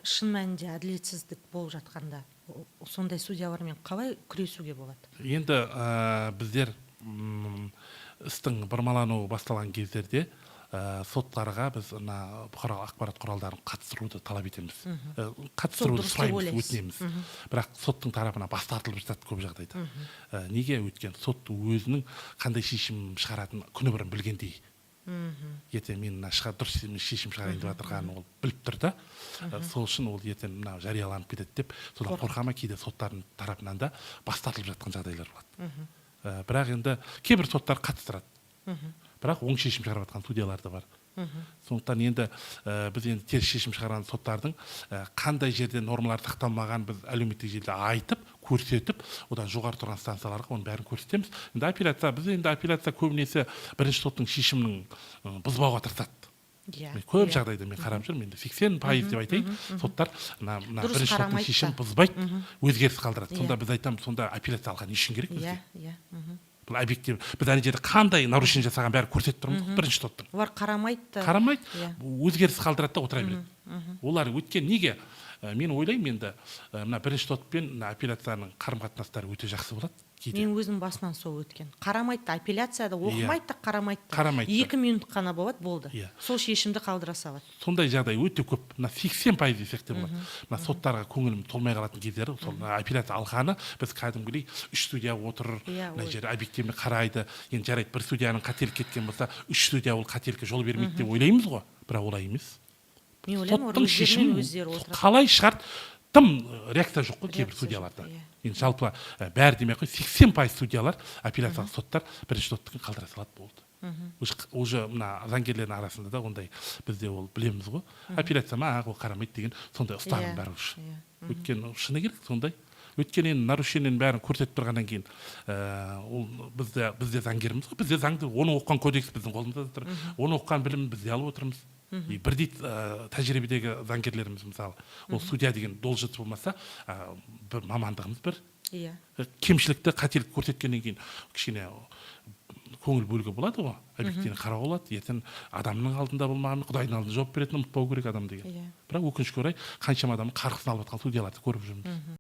шын мәнінде әділетсіздік болып жатқанда сондай судьялармен қалай күресуге болады? Енді біздер істің бұрмалануы басталған кездерде соттарға біз бұқаралық ақпарат құралдарын қатыстыруды талап етеміз. Қатыстыруды сұраймыз, өтінеміз. Бірақ соттың тарапына бас тартылып жатады көп жағдайда. Неге? Өйткені сот өзінің қандай шешім шығаратынын күні бұрын білгендей. Ертең мен дұрыс шешім шығарайын деп жатырғанын ол біліп тұр да. Сол үшін ол ертең жарияланып кетеді деп, содан қорқама кейде соттардың тарапынан да бас тартылып жатқан жағдайлар болады. Бірақ енді кейбір соттар қатыстырады. Бірақ оң шешім шығарып жатқан судьялар да бар. Сондықтан енді біз енді теріс шешім шығарған соттардың қандай жерде нормалар сақталмаған біз әлеуметтік желіде айтып, көрсетіп, одан жоғары тұрған станцияларға оның бәрін көрсетеміз. Енді апелляция көбінесе бірінші соттың шешімінің бұзбауға тырысады. Көп жағдайда мен қарап жүрмін, енді 80% деп айтайын, соттар бірінші соттың шешімін бұзбайды, өзгеріс қалдырады. Сонда біз айтамыз, сонда апелляция алған не үшін керек бізде? Бұл объектив. Біз әне жерде қандай нарушение жасаған бәрі көрсетіп тұрмыз бірінші соттың. Олар қарамайды. Өзгеріс қалдырады да отыра береді. Олар өткен неге? Мен ойлаймын енді бірінші сот пен апелляцияның қарым-қатынастары өте жақсы болады. Мен өзім басынан сол өткен. Қарамайды, апелляцияда оқымайды, қарамайды. 2 минут қана болады, болды. Сол шешімді қалдыра салады. Сондай жағдай өте көп. 80% десек те болады. Соттарға көңілім толмай қалатын кездері, сол апелляция алғаны біз кәдімгідей 3 судья отыр, мына жерде объективно қарайды. Енді жарайды, бір судьяның қателік кеткен болса, 3 судья ол қателікке жол бермейді деп ойлаймыз ғой. Бірақ олай емес. Соттың шешімін қалай шығарды? Тым реакция жоқ қой кейбір судьяларда. Енді жалпы бәрі демей қой, 80% судьялар, апелляциялық соттар бірінші соттың қалдыра салады болды. Уже мына заңгерлердің арасында да ондай бізде ол білеміз ғой. Апелляция ол қарамайды деген сондай ұстаным бар уже. Өйткені шыны керек сондай. Өйткені нарушениенің бәрін көрсетіп тұрғаннан кейін бізде заңгеріміз ғой. Бізде заңды, оны оқыған кодекс біздің қолымызда тұр. Оны оқыған білімін бізде алып отырмыз. Бірдей тәжірибедегі заңгерлеріміз мысалы, ол судья деген должность болмаса, бір мамандығымыз бір. Кемшілікті, қателік көрсеткеннен кейін кішкене көңіл бөлуге болады ғой, объективно қарауға болады. Ертең адамның алдында болмаған, Құдайдың алдында жауап беретінін ұмытпау керек адам деген. Бірақ өкінішке орай қаншама адамның қарғысын алып жатқан судьяларды көріп жүрміз.